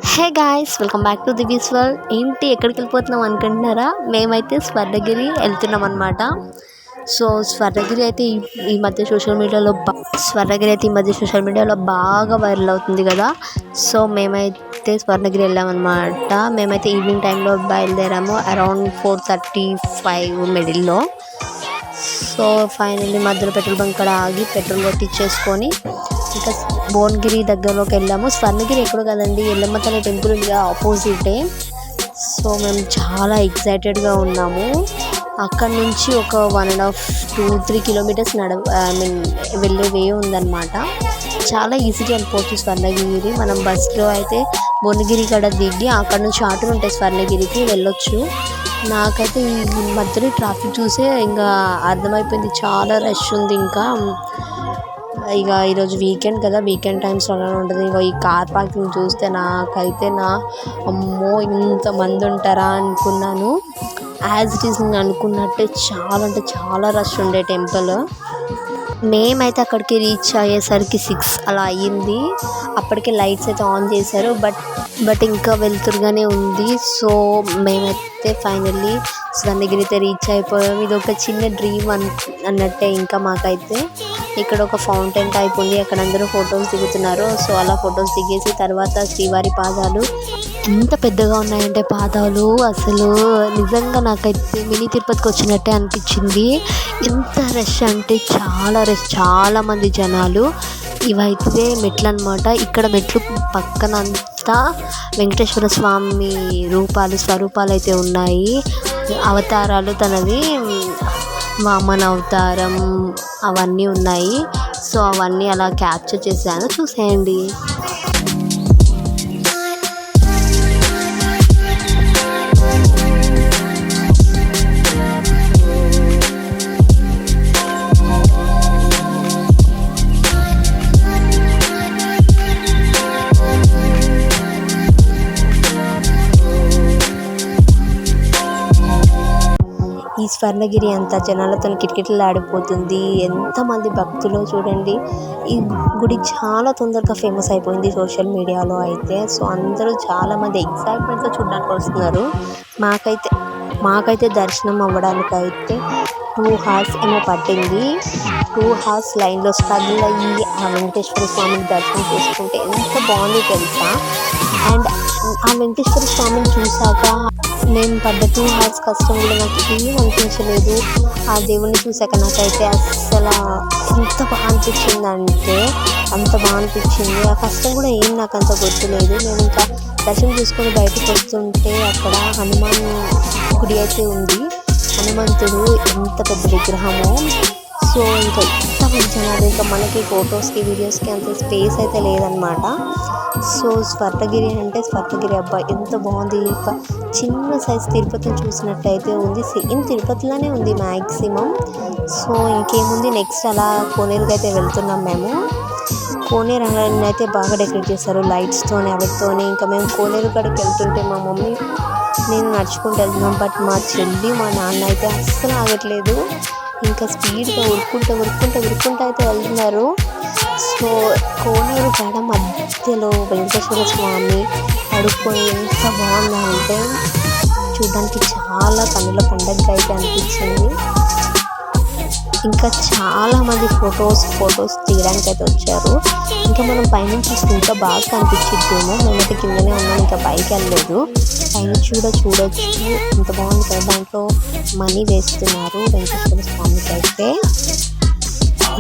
Hey guys, welcome back to Divi's world. ఏంటి ఎక్కడికి వెళ్ళిపోతున్నాం అనుకుంటున్నారా? మేమైతే స్వర్ణగిరి వెళ్తున్నాం అనమాట. సో స్వర్ణగిరి అయితే ఈ మధ్య సోషల్ మీడియాలో బాగా వైరల్ అవుతుంది కదా. సో మేమైతే స్వర్ణగిరి వెళ్ళామన్నమాట. మేమైతే ఈవినింగ్ టైంలో బయలుదేరాము, అరౌండ్ 4:35 మిడిల్లో. సో ఫైనల్లీ మధ్యలో పెట్రోల్ బంక్ కాడ ఆగి పెట్రోల్ కొట్టించేసుకొని ఇంకా భువనగిరి దగ్గరలోకి వెళ్ళాము. స్వర్ణగిరి ఎక్కడో కదండి, ఎల్లమ్మ తల్లి టెంపుల్ ఆపోజిటే. సో మేము చాలా ఎక్సైటెడ్గా ఉన్నాము. అక్కడ నుంచి ఒక 1.5-3 కిలోమీటర్స్ వెళ్ళే వే ఉందన్నమాట. చాలా ఈజీగా వెళ్ళిపోవచ్చు స్వర్ణగిరి. మనం బస్సులో అయితే భువనగిరి కాడ దిగి అక్కడ నుంచి ఆటోలు ఉంటాయి, స్వర్ణగిరికి వెళ్ళొచ్చు. నాకైతే ఈ మధ్యలో ట్రాఫిక్ చూసే ఇంకా అర్థమైపోయింది, చాలా రష్ ఉంది. ఇంకా ఈరోజు వీకెండ్ కదా, వీకెండ్ టైమ్స్ అలానే ఉంటుంది. ఈ కార్ పార్కింగ్ చూస్తే నాకైతే అమ్మో ఇంతమంది ఉంటారా అనుకున్నాను. యాజ్ ఇట్ ఈస్ నేను అనుకున్నట్టే చాలా అంటే చాలా రష్ ఉండే టెంపుల్. మేమైతే అక్కడికి రీచ్ అయ్యేసరికి 6 అలా అయ్యింది. అప్పటికే లైట్స్ అయితే ఆన్ చేశారు, బట్ ఇంకా వెళ్తురుగానే ఉంది. సో మేమైతే ఫైనల్లీ స్వర్ణగిరి అయితే రీచ్ అయిపోయాము. ఇది ఒక చిన్న డ్రీమ్ అన్నట్టే. ఇంకా మాకైతే ఇక్కడ ఒక ఫౌంటైన్ టైప్ ఉంది, అక్కడ అందరూ ఫొటోస్ దిగుతున్నారు. సో అలా ఫొటోస్ దిగేసి తర్వాత శ్రీవారి పాదాలు ఎంత పెద్దగా ఉన్నాయంటే పాదాలు అసలు నిజంగా నాకైతే మినీ తిరుపతికి వచ్చినట్టే అనిపించింది. ఎంత రష్ అంటే చాలా రష్, చాలామంది జనాలు. ఇవైతే మెట్లు అనమాట. ఇక్కడ మెట్లు పక్కన అంతా వెంకటేశ్వర స్వామి స్వరూపాలు అయితే ఉన్నాయి. అవతారాలు తనవి, వామన అవతారం అవన్నీ ఉన్నాయి. సో అవన్నీ అలా క్యాప్చర్ చేశాను, చూసేయండి. ఈ స్వర్ణగిరి అంతా జనాలతో కిటకిటలాడిపోతుంది. ఎంతమంది భక్తులు చూడండి. ఈ గుడి చాలా తొందరగా ఫేమస్ అయిపోయింది సోషల్ మీడియాలో అయితే. సో అందరూ చాలామంది ఎక్సైట్మెంట్తో చూడడానికి వస్తున్నారు. మాకైతే దర్శనం అవ్వడానికి అయితే 2 hours ఏమో పట్టింది. 2 hours లైన్లో స్ట్రగుల్ అయ్యి ఆ వెంకటేశ్వర స్వామిని దర్శనం చేసుకుంటే ఎంత బాగుంది తెలుసా. అండ్ ఆ వెంకటేశ్వర స్వామిని చూసాక నేను పడ్డ 2 hours కష్టం కూడా నాకు ఏం అనిపించలేదు. ఆ దేవుణ్ణి చూసాక నాకైతే అస్సలు ఎంత బాగా అనిపించిందంటే అంత బాగా అనిపించింది. ఆ కష్టం కూడా ఏం నాకు అంత గుర్తులేదు. నేను ఇంకా దర్శనం చేసుకొని బయటకు వస్తుంటే అక్కడ హనుమాన్ గుడి అయితే ఉంది. హనుమంతుడు ఎంత పెద్ద విగ్రహమో. సో ఇంకా ఎంతమంది జనాలు, ఇంకా మనకి ఫొటోస్కి వీడియోస్కి అంత స్పేస్ అయితే లేదనమాట. సో స్వర్ణగిరి అంటే స్వర్ణగిరి అబ్బాయి ఎంత బాగుంది. ఇంకా చిన్న సైజ్ తిరుపతిని చూసినట్టయితే ఉంది, సేమ్ తిరుపతిలోనే ఉంది మ్యాక్సిమం. సో ఇంకేముంది, నెక్స్ట్ అలా కోనేరుకి అయితే వెళ్తున్నాం మేము. కోనేరు అయితే బాగా డెకరేట్ చేస్తారు లైట్స్తోని వాటితోని. ఇంకా మేము కోనేరు కాడికి వెళ్తుంటే మా మమ్మీ నేను నడుచుకుంటూ వెళ్తున్నాం. బట్ మా చెల్లి మా నాన్న అయితే అస్సలు ఆగట్లేదు. ఇంకా స్పీడ్గా ఉరుక్కుంటూ అయితే వెళ్తున్నారు. సో కోనేరు కాడ మధ్యలో వెంకటేశ్వర స్వామి పడుకొని ఎంత బాగుందంటే చూడడానికి చాలా కన్నుల పండగగా అయితే అనిపించింది. ఇంకా చాలామంది ఫొటోస్ తీయడానికి అయితే వచ్చారు. ఇంకా మనం పైనుంచి చూస్తే ఇంకా బాగా కనిపించిద్దేమో. మేమైతే కిందనే ఉన్నాం, ఇంకా పైకి వెళ్ళలేదు. పైనుంచి కూడా చూడొచ్చు, ఎంత బాగుంది కదా. దాంట్లో మనీ వేస్తున్నారు వెంకటేశ్వర స్వామికి అయితే.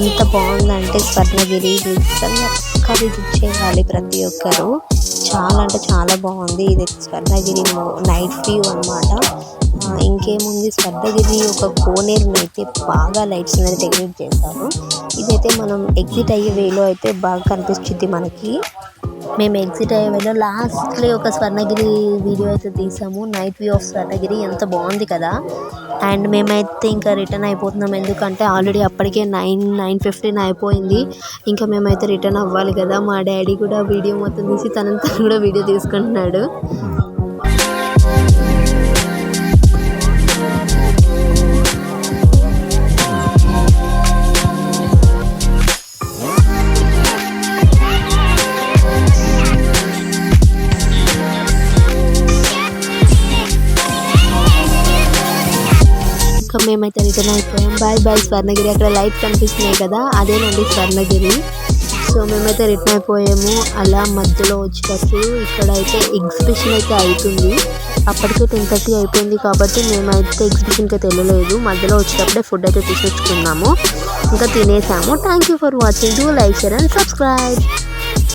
ఎంత బాగుందంటే స్వర్ణగిరి నిజంగా పక్కా విజిట్ చేయాలి ప్రతి ఒక్కరు. చాలా అంటే చాలా బాగుంది. ఇది స్వర్ణగిరి నైట్ వ్యూ అనమాట. ఇంకేముంది, స్వర్ణగిరి ఒక కోనేరుని అయితే బాగా లైట్స్ అనేది డెకరేట్ చేశారు. ఇదైతే మనం ఎగ్జిట్ అయ్యే వేలో అయితే బాగా కనిపించింది మనకి. మేము ఎగ్జిట్ అయ్యే వేలో లాస్ట్లో ఒక స్వర్ణగిరి వీడియో అయితే తీసాము, నైట్ వ్యూ ఆఫ్ స్వర్ణగిరి. ఎంత బాగుంది కదా. అండ్ మేమైతే ఇంకా రిటర్న్ అయిపోతున్నాం, ఎందుకంటే ఆల్రెడీ అప్పటికే 9:15 అయిపోయింది. ఇంకా మేమైతే రిటర్న్ అవ్వాలి కదా. మా డాడీ కూడా వీడియో మొత్తం తీసి తనంతా కూడా వీడియో తీసుకుంటున్నాడు. ఇంకా మేమైతే రిటర్న్ అయిపోయాం. Bye bye Swarnagiri. అక్కడ లైట్ కనిపిస్తున్నాయి కదా, అదేనండి స్వర్ణగిరి. సో మేమైతే రిటర్న్ అయిపోయాము. అలా మధ్యలో వచ్చేటప్పుడు ఇక్కడైతే ఎగ్జిబిషన్ అయితే అవుతుంది. అప్పటికే 10:30 అయిపోయింది కాబట్టి మేమైతే ఎగ్జిబిషన్కి అయితే వెళ్ళలేదు. మధ్యలో వచ్చేటప్పుడే ఫుడ్ అయితే తీసుకొచ్చుకున్నాము, ఇంకా తినేసాము. Thank you for watching. Do like, share and subscribe.